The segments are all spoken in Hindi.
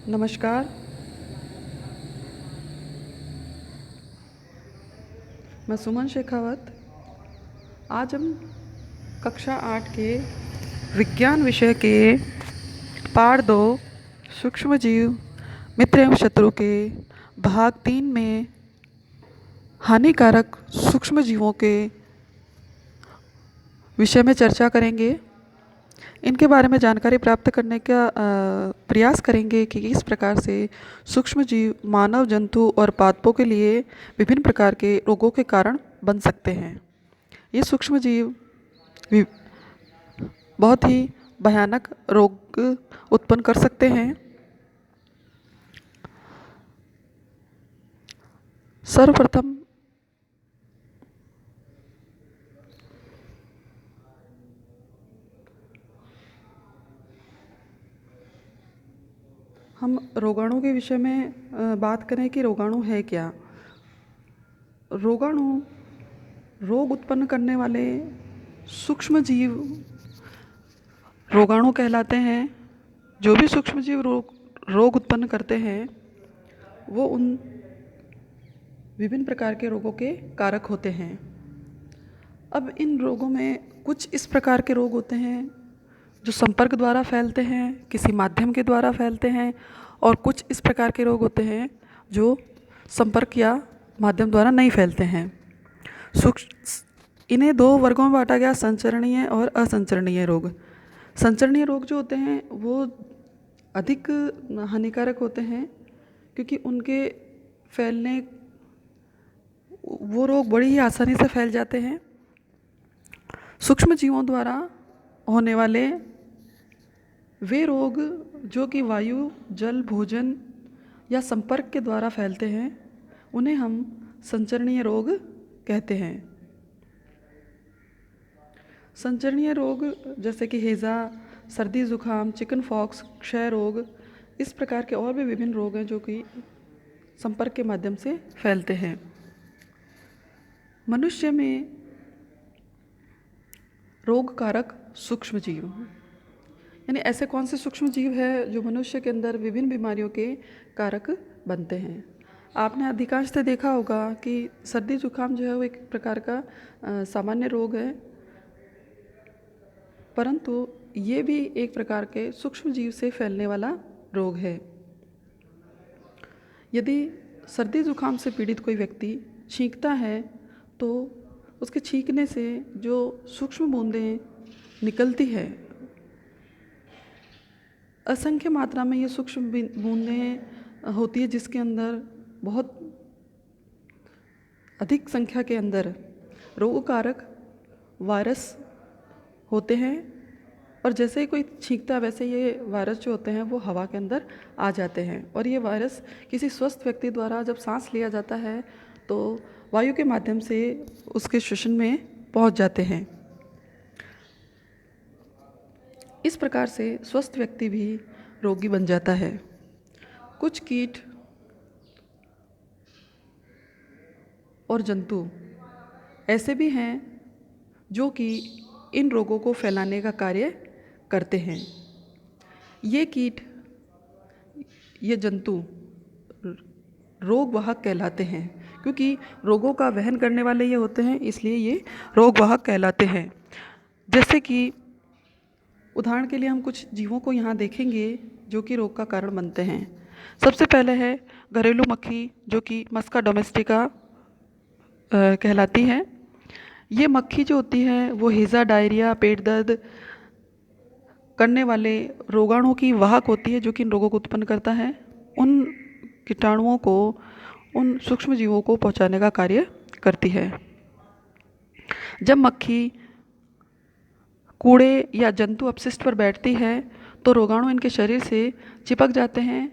नमस्कार। मैं सुमन शेखावत। आज हम कक्षा 8 के विज्ञान विषय के पाठ 2 सूक्ष्म जीव मित्र एवं शत्रु के भाग 3 में हानिकारक सूक्ष्म जीवों के विषय में चर्चा करेंगे। इनके बारे में जानकारी प्राप्त करने का प्रयास करेंगे कि किस प्रकार से सूक्ष्म जीव मानव, जंतु और पादपों के लिए विभिन्न प्रकार के रोगों के कारण बन सकते हैं। ये सूक्ष्म जीव बहुत ही भयानक रोग उत्पन्न कर सकते हैं। सर्वप्रथम हम रोगाणु के विषय में बात करें कि रोगाणु है क्या। रोगाणु रोग उत्पन्न करने वाले सूक्ष्म जीव रोगाणु कहलाते हैं। जो भी सूक्ष्म जीव रोग उत्पन्न करते हैं वो उन विभिन्न प्रकार के रोगों के कारक होते हैं। अब इन रोगों में कुछ इस प्रकार के रोग होते हैं जो संपर्क द्वारा फैलते हैं, किसी माध्यम के द्वारा फैलते हैं, और कुछ इस प्रकार के रोग होते हैं जो संपर्क या माध्यम द्वारा नहीं फैलते हैं। इन्हें 2 वर्गों में बांटा गया, संचरणीय और असंचरणीय रोग। संचरणीय रोग जो होते हैं वो अधिक हानिकारक होते हैं क्योंकि उनके फैलने वो रोग बड़ी ही आसानी से फैल जाते हैं। सूक्ष्म जीवों द्वारा होने वाले वे रोग जो कि वायु, जल, भोजन या संपर्क के द्वारा फैलते हैं उन्हें हम संचरणीय रोग कहते हैं। संचरणीय रोग जैसे कि हैज़ा, सर्दी जुकाम, चिकन पॉक्स, क्षय रोग, इस प्रकार के और भी विभिन्न रोग हैं जो कि संपर्क के माध्यम से फैलते हैं। मनुष्य में रोग कारक सूक्ष्म जीव, यानी ऐसे कौन से सूक्ष्म जीव है जो मनुष्य के अंदर विभिन्न बीमारियों के कारक बनते हैं। आपने अधिकांशतः देखा होगा कि सर्दी जुकाम जो है वो एक प्रकार का सामान्य रोग है, परंतु ये भी एक प्रकार के सूक्ष्म जीव से फैलने वाला रोग है। यदि सर्दी जुकाम से पीड़ित कोई व्यक्ति छींकता है तो उसके छींकने से जो सूक्ष्म बूंदें निकलती है, असंख्य मात्रा में ये सूक्ष्म बूंदें होती है जिसके अंदर बहुत अधिक संख्या के अंदर रोगकारक वायरस होते हैं, और जैसे ही कोई छींकता है वैसे ये वायरस जो होते हैं वो हवा के अंदर आ जाते हैं, और ये वायरस किसी स्वस्थ व्यक्ति द्वारा जब सांस लिया जाता है तो वायु के माध्यम से उसके श्वसन में पहुंच जाते हैं। इस प्रकार से स्वस्थ व्यक्ति भी रोगी बन जाता है। कुछ कीट और जंतु ऐसे भी हैं जो कि इन रोगों को फैलाने का कार्य करते हैं। ये कीट, ये जंतु रोगवाहक कहलाते हैं क्योंकि रोगों का वहन करने वाले ये होते हैं, इसलिए ये रोगवाहक कहलाते हैं। जैसे कि उदाहरण के लिए हम कुछ जीवों को यहाँ देखेंगे जो कि रोग का कारण बनते हैं। सबसे पहले है घरेलू मक्खी जो कि मस्का डोमेस्टिका कहलाती है। ये मक्खी जो होती है वो हैज़ा, डायरिया, पेट दर्द करने वाले रोगाणु की वाहक होती है जो कि इन रोगों को उत्पन्न करता है। उन कीटाणुओं को, उन सूक्ष्म जीवों को पहुंचाने का कार्य करती है। जब मक्खी कूड़े या जंतु अपशिष्ट पर बैठती है तो रोगाणु इनके शरीर से चिपक जाते हैं,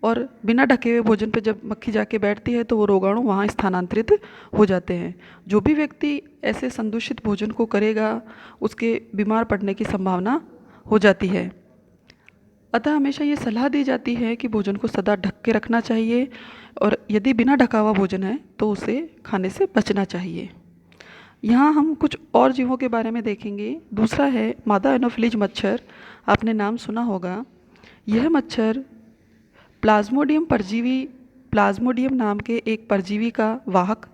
और बिना ढके हुए भोजन पर जब मक्खी जाके बैठती है तो वो रोगाणु वहाँ स्थानांतरित हो जाते हैं। जो भी व्यक्ति ऐसे संदूषित भोजन को करेगा उसके बीमार पड़ने की संभावना हो जाती है। अतः हमेशा ये सलाह दी जाती है कि भोजन को सदा ढक के रखना चाहिए, और यदि बिना ढका हुआ भोजन है तो उसे खाने से बचना चाहिए। यहाँ हम कुछ और जीवों के बारे में देखेंगे। दूसरा है मादा एनोफिलीज मच्छर। आपने नाम सुना होगा। यह मच्छर प्लाज्मोडियम नाम के एक परजीवी का वाहक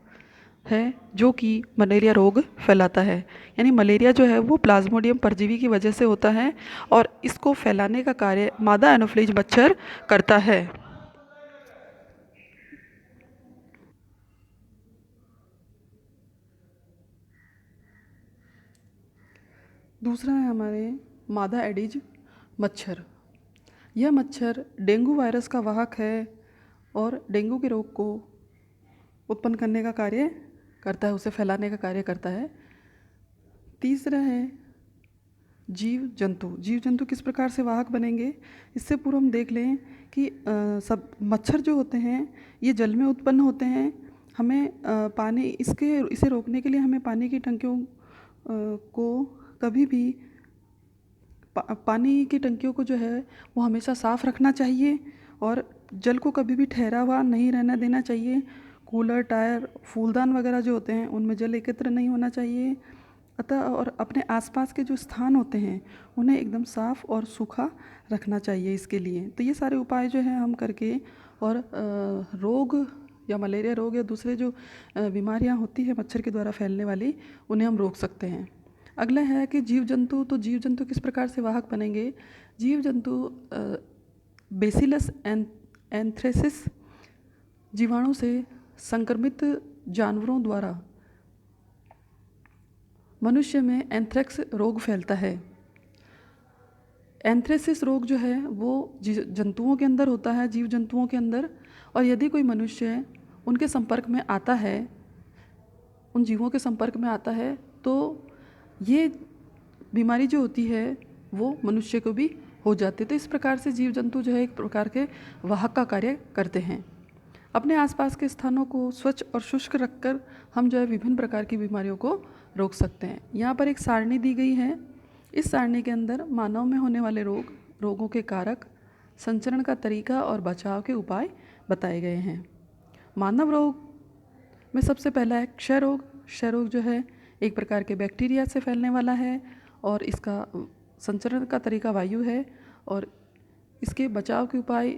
है जो कि मलेरिया रोग फैलाता है। यानी मलेरिया जो है वो प्लाज्मोडियम परजीवी की वजह से होता है और इसको फैलाने का कार्य मादा एनोफ्लीज मच्छर करता है। दूसरा है हमारे मादा एडिज मच्छर। यह मच्छर डेंगू वायरस का वाहक है और डेंगू के रोग को उत्पन्न करने का कार्य करता है, उसे फैलाने का कार्य करता है। तीसरा है जीव जंतु किस प्रकार से वाहक बनेंगे, इससे पूर्व हम देख लें कि सब मच्छर जो होते हैं ये जल में उत्पन्न होते हैं। हमें पानी इसे रोकने के लिए हमें पानी की टंकियों को कभी भी पानी की टंकियों को जो है वो हमेशा साफ़ रखना चाहिए और जल को कभी भी ठहरा हुआ नहीं रहना देना चाहिए। कूलर, टायर, फूलदान वगैरह जो होते हैं उनमें जल एकत्र नहीं होना चाहिए। अतः और अपने आसपास के जो स्थान होते हैं उन्हें एकदम साफ़ और सूखा रखना चाहिए इसके लिए। तो ये सारे उपाय जो हैं हम करके और रोग या मलेरिया रोग या दूसरे जो बीमारियां होती है मच्छर के द्वारा फैलने वाली उन्हें हम रोक सकते हैं। अगला है कि जीव जंतु किस प्रकार से वाहक बनेंगे। जीव जंतु बेसिलस एंथ्रेसिस जीवाणु से संक्रमित जानवरों द्वारा मनुष्य में एंथ्रेक्स रोग फैलता है। एंथ्रेसिस रोग जो है वो जंतुओं के अंदर होता है, जीव जंतुओं के अंदर, और यदि कोई मनुष्य उनके संपर्क में आता है, उन जीवों के संपर्क में आता है, तो ये बीमारी जो होती है वो मनुष्य को भी हो जाती है। तो इस प्रकार से जीव जंतु जो है एक प्रकार के वाहक का कार्य करते हैं। अपने आसपास के स्थानों को स्वच्छ और शुष्क रखकर हम जो है विभिन्न प्रकार की बीमारियों को रोक सकते हैं। यहाँ पर एक सारणी दी गई है। इस सारणी के अंदर मानव में होने वाले रोगों के कारक, संचरण का तरीका और बचाव के उपाय बताए गए हैं। मानव रोग में सबसे पहला है क्षय रोग। क्षय रोग जो है एक प्रकार के बैक्टीरिया से फैलने वाला है और इसका संचरण का तरीका वायु है और इसके बचाव के उपाय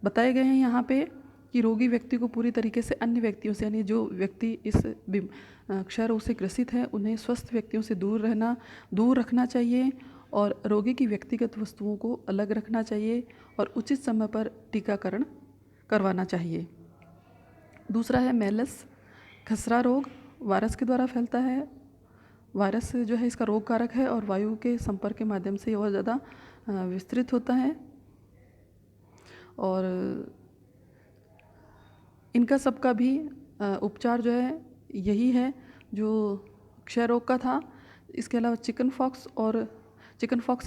बताए गए हैं यहाँ पे कि रोगी व्यक्ति को पूरी तरीके से अन्य व्यक्तियों से, यानी जो व्यक्ति इस क्षय रोग से ग्रसित है उन्हें स्वस्थ व्यक्तियों से दूर रखना चाहिए और रोगी की व्यक्तिगत वस्तुओं को अलग रखना चाहिए और उचित समय पर टीकाकरण करवाना चाहिए। दूसरा है मेलस, खसरा रोग, वायरस के द्वारा फैलता है। वायरस जो है इसका रोग कारक है और वायु के संपर्क के माध्यम से और ज़्यादा विस्तृत होता है और इनका सबका भी उपचार जो है यही है जो क्षय रोग का था। इसके अलावा चिकन फॉक्स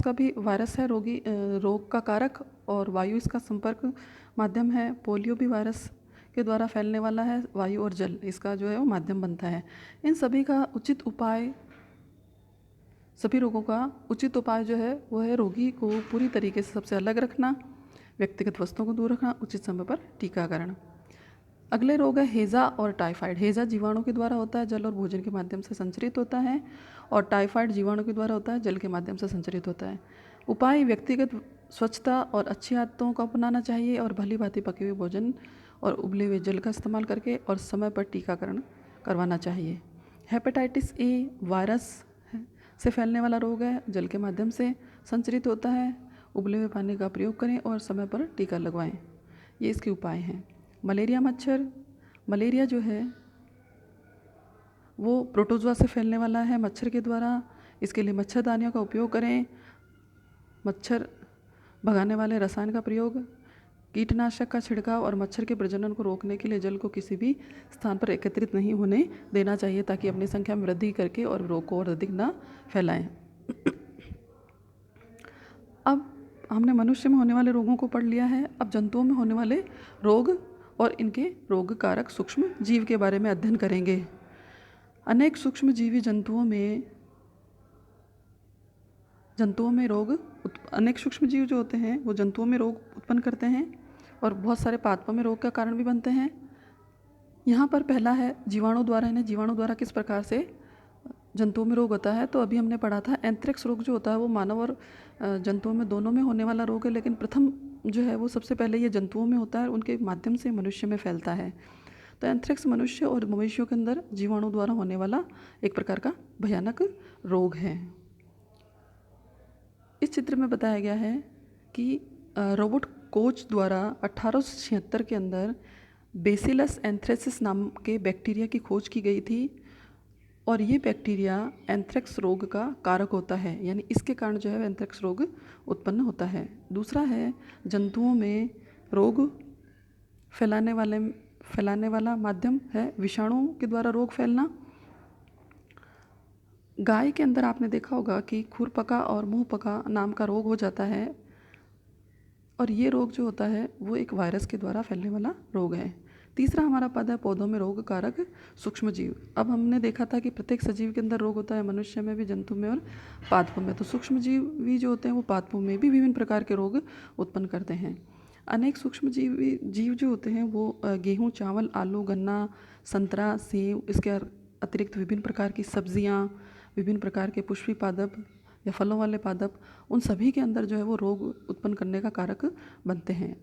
का भी वायरस है रोग का कारक और वायु इसका संपर्क माध्यम है। पोलियो भी वायरस के द्वारा फैलने वाला है, वायु और जल इसका जो है वो माध्यम बनता है। इन सभी का उचित उपाय, सभी रोगों का उचित उपाय जो है वो है रोगी को पूरी तरीके से सबसे अलग रखना, व्यक्तिगत वस्तुओं को दूर रखना, उचित समय पर टीकाकरण। अगले रोग है हेज़ा और टाइफाइड। हेज़ा जीवाणु के द्वारा होता है, जल और भोजन के माध्यम से संचरित होता है और टाइफाइड जीवाणु के द्वारा होता है, जल के माध्यम से संचरित होता है। उपाय व्यक्तिगत स्वच्छता और अच्छी आदतों को अपनाना चाहिए और भली भांति पके हुए भोजन और उबले हुए जल का इस्तेमाल करके और समय पर टीकाकरण करवाना चाहिए। हेपेटाइटिस ए वायरस से फैलने वाला रोग है, जल के माध्यम से संचरित होता है। उबले हुए पानी का प्रयोग करें और समय पर टीका लगवाएं। ये इसके उपाय हैं। मलेरिया जो है वो प्रोटोजोआ से फैलने वाला है मच्छर के द्वारा। इसके लिए मच्छरदानियों का उपयोग करें, मच्छर भगाने वाले रसायन का प्रयोग, कीटनाशक का छिड़काव और मच्छर के प्रजनन को रोकने के लिए जल को किसी भी स्थान पर एकत्रित नहीं होने देना चाहिए ताकि अपनी संख्या में वृद्धि करके और रोग को और अधिक ना फैलाएं। अब हमने मनुष्य में होने वाले रोगों को पढ़ लिया है। अब जंतुओं में होने वाले रोग और इनके रोग कारक सूक्ष्म जीव के बारे में अध्ययन करेंगे। अनेक सूक्ष्म जीवी अनेक सूक्ष्म जीव जो होते हैं वो जंतुओं में रोग उत्पन्न करते हैं और बहुत सारे पादपों में रोग का कारण भी बनते हैं। यहाँ पर पहला है जीवाणु द्वारा किस प्रकार से जंतुओं में रोग होता है। तो अभी हमने पढ़ा था एंथ्रेक्स रोग जो होता है वो मानव और जंतुओं में दोनों में होने वाला रोग है, लेकिन प्रथम जो है वो सबसे पहले ये जंतुओं में होता है, उनके माध्यम से मनुष्य में फैलता है। तो एंथ्रेक्स मनुष्य और मवेशियों के अंदर जीवाणु द्वारा होने वाला एक प्रकार का भयानक रोग है। इस चित्र में बताया गया है कि रॉबर्ट कोच द्वारा 1876 के अंदर बेसिलस एंथ्रेसिस नाम के बैक्टीरिया की खोज की गई थी और ये बैक्टीरिया एंथ्रेक्स रोग का कारक होता है, यानी इसके कारण जो है एंथ्रेक्स रोग उत्पन्न होता है। दूसरा है जंतुओं में रोग फैलाने वाला माध्यम है विषाणुओं के द्वारा रोग फैलना। गाय के अंदर आपने देखा होगा कि खुरपका और मुंहपका नाम का रोग हो जाता है और ये रोग जो होता है वो एक वायरस के द्वारा फैलने वाला रोग है। तीसरा हमारा पद है पौधों में रोग कारक सूक्ष्म जीव। अब हमने देखा था कि प्रत्येक सजीव के अंदर रोग होता है, मनुष्य में भी, जंतु में और पादपों में। तो सूक्ष्म जीव भी जो होते हैं वो पादपों में भी विभिन्न प्रकार के रोग उत्पन्न करते हैं। अनेक सूक्ष्म जीव जो होते हैं वो गेहूँ, चावल, आलू, गन्ना, संतरा, सेब, इसके अतिरिक्त विभिन्न प्रकार की सब्जियाँ, विभिन्न प्रकार के पुष्पी पादप या फलों वाले पादप, उन सभी के अंदर जो है वो रोग उत्पन्न करने का कारक बनते हैं।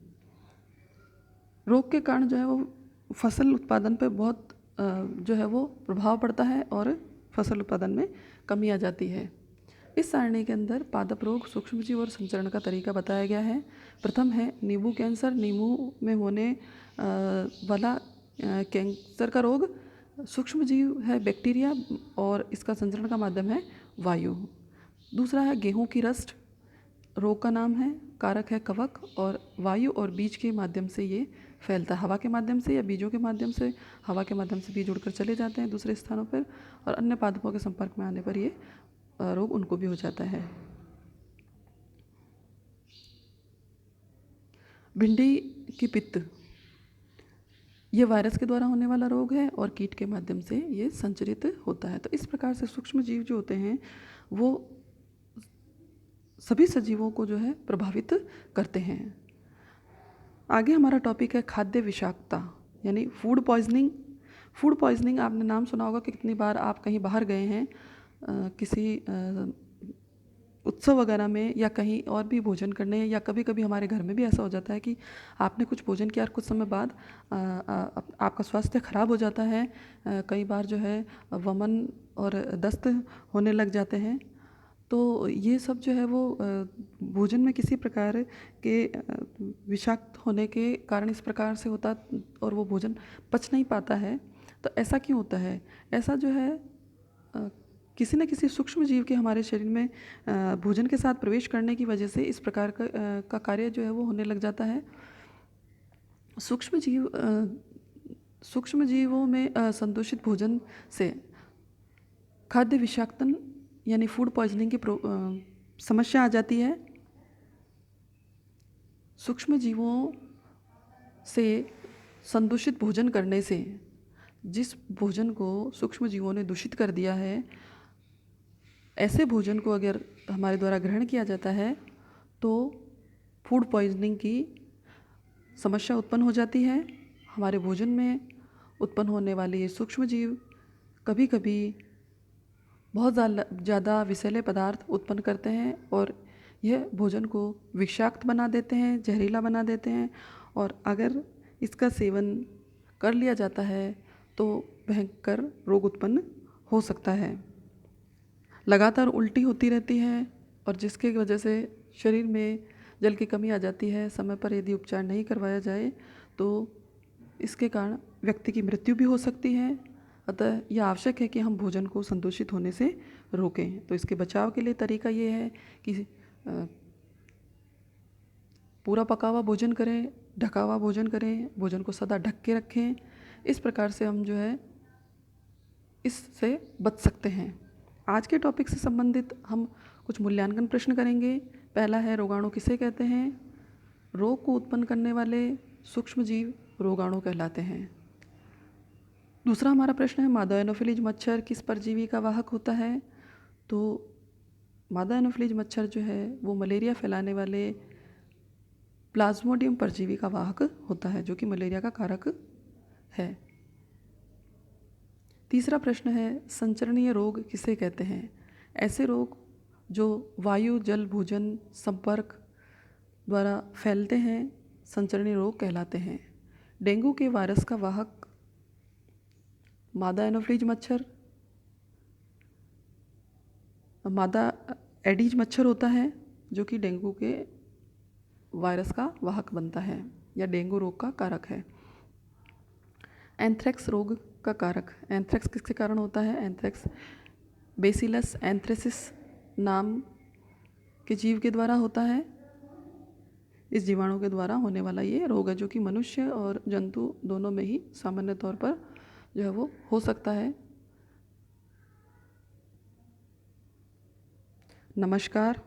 रोग के कारण जो है वो फसल उत्पादन पे बहुत जो है वो प्रभाव पड़ता है और फसल उत्पादन में कमी आ जाती है। इस सारणी के अंदर पादप रोग, सूक्ष्मजीव और संचरण का तरीका बताया गया है। प्रथम है नींबू कैंसर। नींबू में होने वाला कैंसर का रोग सूक्ष्मजीव है बैक्टीरिया और इसका संचरण का माध्यम है वायु। दूसरा है गेहूं की रस्ट, रोग का नाम है, कारक है कवक और वायु और बीज के माध्यम से ये फैलता है। हवा के माध्यम से या बीजों के माध्यम से, हवा के माध्यम से बीज उड़कर चले जाते हैं दूसरे स्थानों पर और अन्य पादपों के संपर्क में आने पर ये रोग उनको भी हो जाता है। भिंडी की पित्त, ये वायरस के द्वारा होने वाला रोग है और कीट के माध्यम से ये संचरित होता है। तो इस प्रकार से सूक्ष्म जीव जो होते हैं वो सभी सजीवों को जो है प्रभावित करते हैं। आगे हमारा टॉपिक है खाद्य विषाक्तता यानी फूड पॉइजनिंग। फूड पॉइजनिंग आपने नाम सुना होगा कि कितनी बार आप कहीं बाहर गए हैं किसी उत्सव वगैरह में या कहीं और भी भोजन करने, या कभी कभी हमारे घर में भी ऐसा हो जाता है कि आपने कुछ भोजन किया और कुछ समय बाद आपका स्वास्थ्य खराब हो जाता है। कई बार जो है वमन और दस्त होने लग जाते हैं। तो ये सब जो है वो भोजन में किसी प्रकार के विषाक्त होने के कारण इस प्रकार से होता और वो भोजन पच नहीं पाता है। तो ऐसा क्यों होता है? ऐसा जो है किसी न किसी सूक्ष्म जीव के हमारे शरीर में भोजन के साथ प्रवेश करने की वजह से इस प्रकार का कार्य जो है वो होने लग जाता है। सूक्ष्म जीवों में संदूषित भोजन से खाद्य विषाक्तन यानी फूड पॉइजनिंग की समस्या आ जाती है। सूक्ष्म जीवों से संदूषित भोजन करने से, जिस भोजन को सूक्ष्म जीवों ने दूषित कर दिया है, ऐसे भोजन को अगर हमारे द्वारा ग्रहण किया जाता है तो फूड पॉइजनिंग की समस्या उत्पन्न हो जाती है। हमारे भोजन में उत्पन्न होने वाले ये सूक्ष्म जीव कभी कभी बहुत ज़्यादा विषैले पदार्थ उत्पन्न करते हैं और यह भोजन को विषाक्त बना देते हैं, जहरीला बना देते हैं और अगर इसका सेवन कर लिया जाता है तो भयंकर रोग उत्पन्न हो सकता है। लगातार उल्टी होती रहती है और जिसकी वजह से शरीर में जल की कमी आ जाती है। समय पर यदि उपचार नहीं करवाया जाए तो इसके कारण व्यक्ति की मृत्यु भी हो सकती है। अतः यह आवश्यक है कि हम भोजन को संदूषित होने से रोकें। तो इसके बचाव के लिए तरीका ये है कि पूरा पका हुआ भोजन करें, ढका हुआ भोजन करें, भोजन को सदा ढक के रखें। इस प्रकार से हम जो है इससे बच सकते हैं। आज के टॉपिक से संबंधित हम कुछ मूल्यांकन प्रश्न करेंगे। पहला है रोगाणु किसे कहते हैं? रोग को उत्पन्न करने वाले सूक्ष्म जीव रोगाणु कहलाते हैं। दूसरा हमारा प्रश्न है मादा एनोफिलीज मच्छर किस परजीवी का वाहक होता है? तो मादा एनोफिलीज मच्छर जो है वो मलेरिया फैलाने वाले प्लाज्मोडियम परजीवी का वाहक होता है जो कि मलेरिया का कारक है। तीसरा प्रश्न है संचरणीय रोग किसे कहते हैं? ऐसे रोग जो वायु, जल, भोजन, संपर्क द्वारा फैलते हैं संचरणीय रोग कहलाते हैं। डेंगू के वायरस का वाहक मादा एनोफ्लीज मच्छर, मादा एडीज मच्छर होता है जो कि डेंगू के वायरस का वाहक बनता है या डेंगू रोग का कारक है। एंथ्रेक्स रोग का कारक, एंथ्रेक्स किसके कारण होता है? एंथ्रेक्स बेसिलस एंथ्रेसिस नाम के जीव के द्वारा होता है। इस जीवाणु के द्वारा होने वाला ये रोग है जो कि मनुष्य और जंतु दोनों में ही सामान्य तौर पर जो है वो हो सकता है। नमस्कार।